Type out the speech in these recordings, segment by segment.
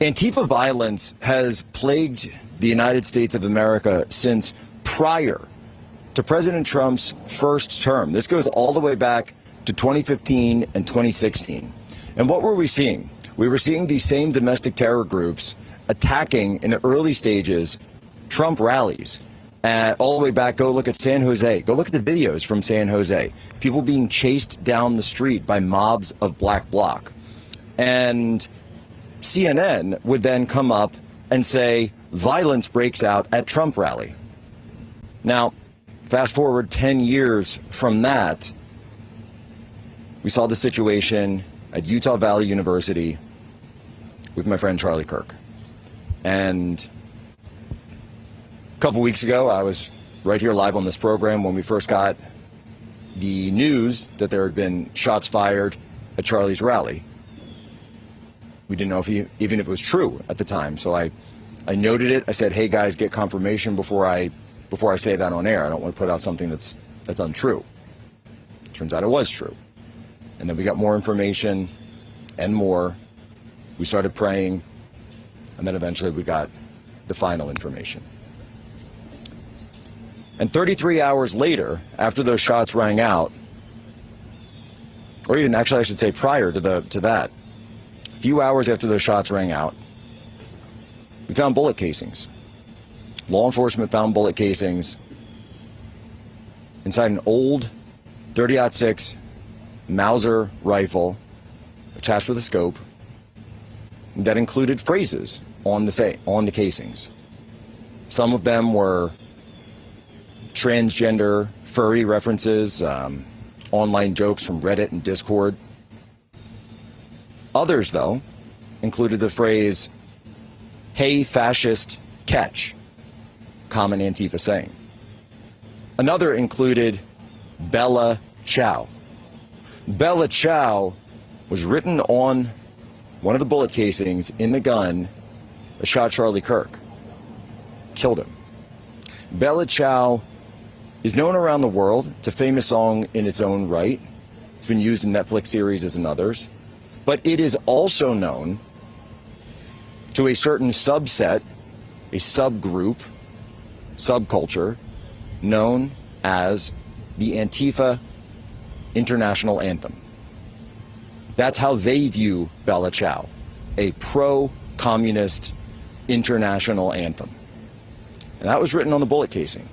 Antifa violence has plagued the United States of America since prior to President Trump's first term. This goes all the way back to 2015 and 2016. And what were we seeing? We were seeing these same domestic terror groups attacking in the early stages Trump rallies. All the way back, go look at San Jose. Go look at the videos from San Jose. People being chased down the street by mobs of Black Bloc. And CNN would then come up and say, violence breaks out at Trump rally. Now, fast forward 10 years from that, we saw the situation at Utah Valley University with my friend Charlie Kirk. And a couple weeks ago, I was right here live on this program when we first got the news that there had been shots fired at Charlie's rally. We didn't know if even if it was true at the time. So I noted it. I said, hey guys, get confirmation before I say that on air. I don't want to put out something that's untrue. Turns out it was true. And then we got more information and more. We started praying, and then eventually we got the final information. And 33 hours later, after those shots rang out, or even actually I should say prior to that, a few hours after those shots rang out, we found bullet casings. Law enforcement found bullet casings inside an old 30-06 Mauser rifle attached with a scope that included phrases on the casings. Some of them were transgender, furry references, online jokes from Reddit and Discord. Others, though, included the phrase, hey, fascist, catch, common Antifa saying. Another included Bella Ciao. Bella Ciao was written on one of the bullet casings in the gun that shot Charlie Kirk, killed him. Bella Ciao is known around the world. It's a famous song in its own right. It's been used in Netflix series and others. But it is also known to a certain subset, a subgroup, subculture, known as the Antifa International Anthem. That's how they view Bella Ciao, a pro-communist international anthem. And that was written on the bullet casing.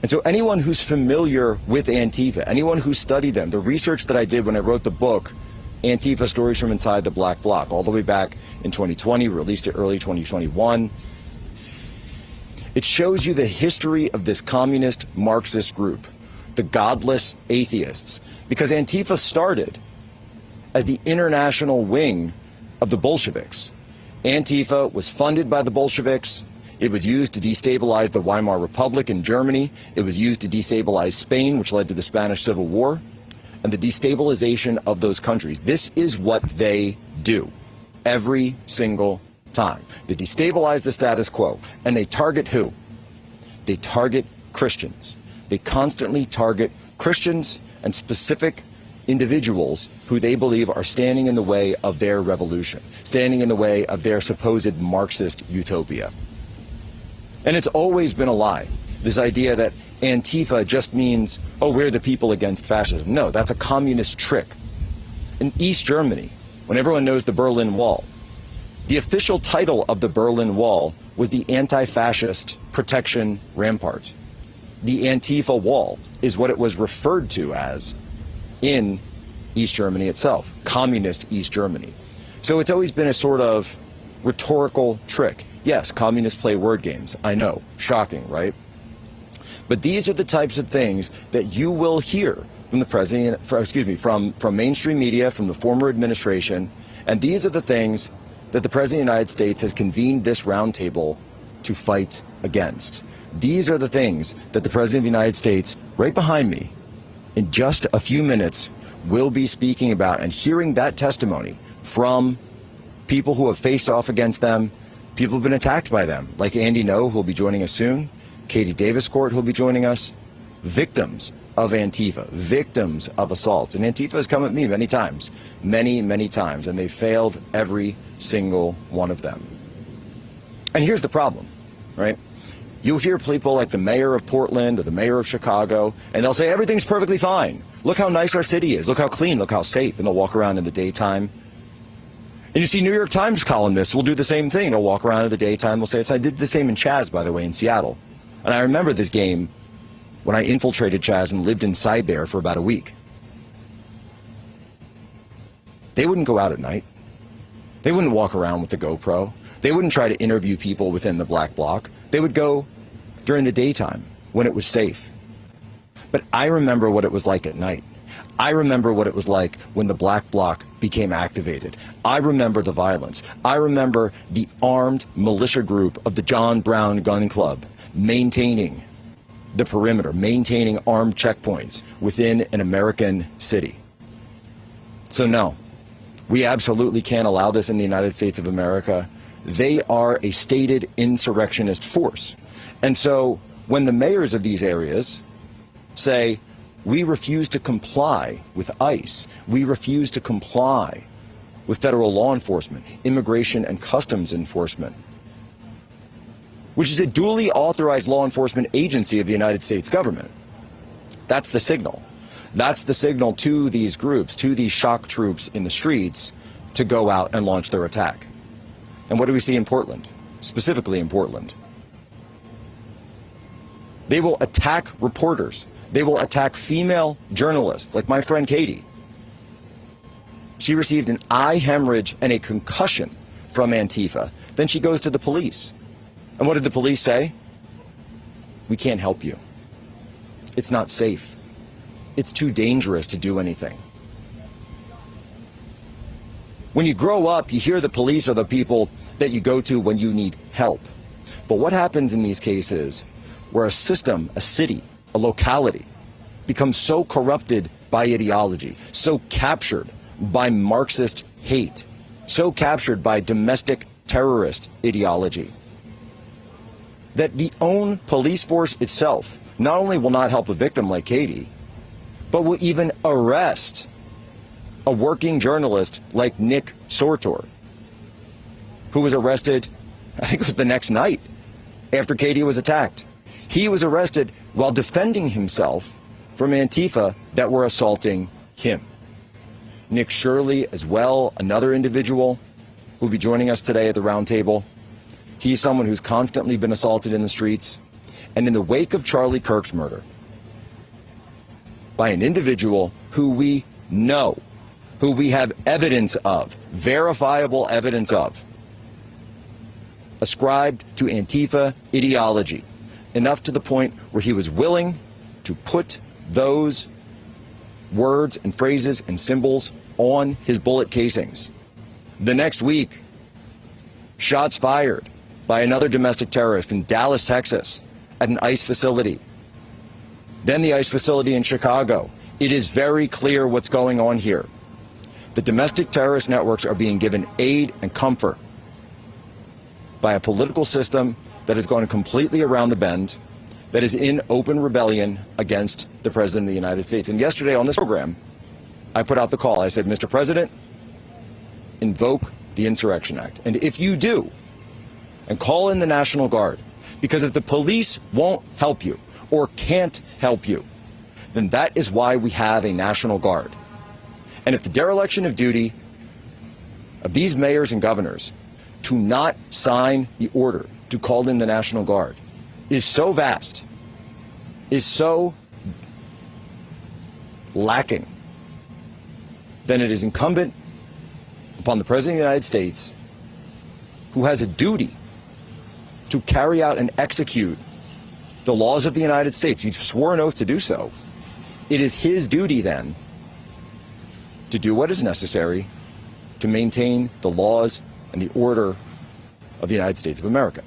And so anyone who's familiar with Antifa, anyone who studied them, the research that I did when I wrote the book, Antifa Stories from Inside the Black Bloc, all the way back in 2020, released it early 2021. It shows you the history of this communist Marxist group, the godless atheists, because Antifa started as the international wing of the Bolsheviks. Antifa was funded by the Bolsheviks. It was used to destabilize the Weimar Republic in Germany. It was used to destabilize Spain, which led to the Spanish Civil War, and the destabilization of those countries. This is what they do every single time. They destabilize the status quo, and they target who? They target Christians. They constantly target Christians and specific individuals who they believe are standing in the way of their revolution, standing in the way of their supposed Marxist utopia. And it's always been a lie. This idea that Antifa just means, oh, we're the people against fascism. No, that's a communist trick. In East Germany, when everyone knows the Berlin Wall, the official title of the Berlin Wall was the Anti-Fascist Protection Rampart. The Antifa Wall is what it was referred to as in East Germany itself, communist East Germany. So it's always been a sort of rhetorical trick. Yes, communists play word games. I know, shocking, right? But these are the types of things that you will hear from the president, from mainstream media, from the former administration, and these are the things that the president of the United States has convened this roundtable to fight against. These are the things that the president of the United States, right behind me, in just a few minutes, will be speaking about and hearing that testimony from people who have faced off against them, people who have been attacked by them, like Andy No, who will be joining us soon, Katie Davis Court, who will be joining us, victims of Antifa, victims of assaults. And Antifa has come at me many times, many times, and they failed every single one of them. And here's the problem, right? You'll hear people like the mayor of Portland or the mayor of Chicago, and they'll say, everything's perfectly fine. Look how nice our city is. Look how clean. Look how safe. And they'll walk around in the daytime. And you see New York Times columnists will do the same thing. They'll walk around in the daytime. They'll say, I did the same in Chaz, by the way, in Seattle. And I remember this game when I infiltrated Chaz and lived inside there for about a week. They wouldn't go out at night. They wouldn't walk around with the GoPro. They wouldn't try to interview people within the black bloc. They would go during the daytime when it was safe. But I remember what it was like at night. I remember what it was like when the black bloc became activated. I remember the violence. I remember the armed militia group of the John Brown Gun Club maintaining the perimeter, maintaining armed checkpoints within an American city. So no, we absolutely can't allow this in the United States of America. They are a stated insurrectionist force. And so when the mayors of these areas say, we refuse to comply with ICE, we refuse to comply with federal law enforcement, immigration and customs enforcement, which is a duly authorized law enforcement agency of the United States government. That's the signal. That's the signal to these groups, to these shock troops in the streets, to go out and launch their attack. And what do we see in Portland, specifically in Portland? They will attack reporters. They will attack female journalists, like my friend Katie. She received an eye hemorrhage and a concussion from Antifa. Then she goes to the police. And what did the police say? We can't help you. It's not safe. It's too dangerous to do anything. When you grow up, you hear the police are the people that you go to when you need help. But what happens in these cases where a system, a city, a locality becomes so corrupted by ideology, so captured by Marxist hate, so captured by domestic terrorist ideology, that the own police force itself not only will not help a victim like Katie, but will even arrest a working journalist like Nick Sortor, who was arrested, I think it was the next night after Katie was attacked. He was arrested while defending himself from Antifa that were assaulting him. Nick Shirley as well, another individual who will be joining us today at the round table. He's someone who's constantly been assaulted in the streets. And in the wake of Charlie Kirk's murder, by an individual who we know, who we have evidence of, verifiable evidence of, ascribed to Antifa ideology, enough to the point where he was willing to put those words and phrases and symbols on his bullet casings. The next week, shots fired by another domestic terrorist in Dallas, Texas, at an ICE facility. Then the ICE facility in Chicago. It is very clear what's going on here. The domestic terrorist networks are being given aid and comfort by a political system that has gone completely around the bend, that is in open rebellion against the President of the United States. And yesterday on this program, I put out the call. I said, Mr. President, invoke the Insurrection Act. And if you do, and call in the National Guard, because if the police won't help you or can't help you, then that is why we have a National Guard. And if the dereliction of duty of these mayors and governors to not sign the order to call in the National Guard is so vast, is so lacking, then it is incumbent upon the President of the United States, who has a duty to carry out and execute the laws of the United States. He swore an oath to do so. It is his duty then to do what is necessary to maintain the laws and the order of the United States of America.